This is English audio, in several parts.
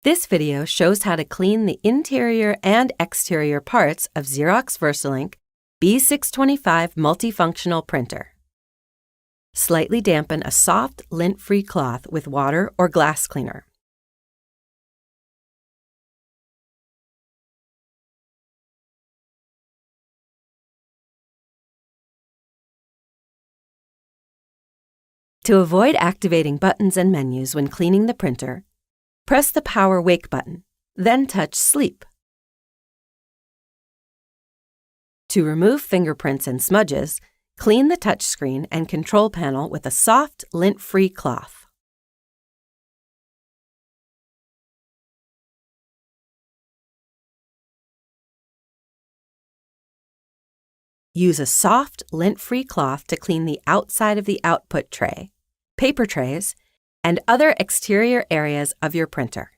This video shows how to clean the interior and exterior parts of Xerox Versalink B625 multifunctional printer. Slightly dampen a soft, lint-free cloth with water or glass cleaner. To avoid activating buttons and menus when cleaning the printer, press the Power Wake button, then touch Sleep. To remove fingerprints and smudges, clean the touchscreen and control panel with a soft, lint-free cloth. Use a soft, lint-free cloth to clean the outside of the output tray, paper trays, and other exterior areas of your printer.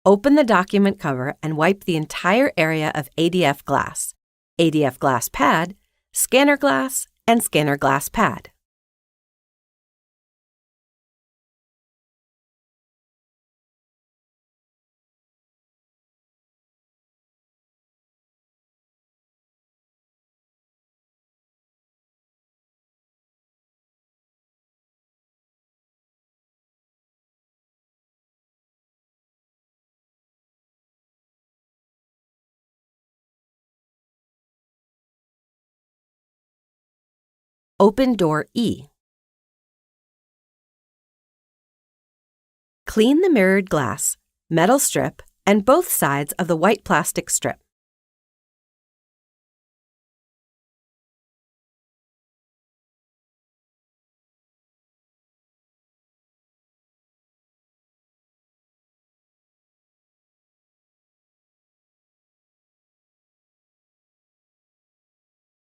Open the document cover and wipe the entire area of ADF glass pad, scanner glass, and scanner glass pad. Open door E. Clean the mirrored glass, metal strip, and both sides of the white plastic strip.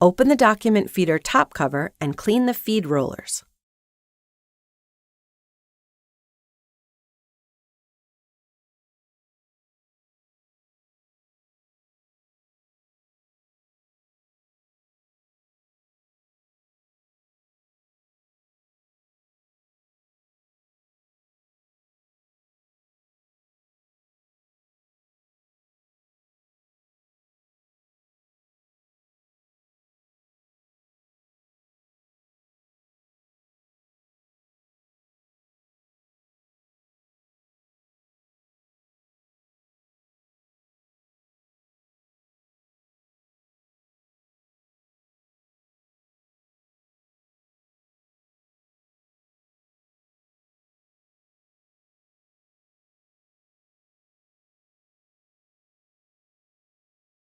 Open the document feeder top cover and clean the feed rollers.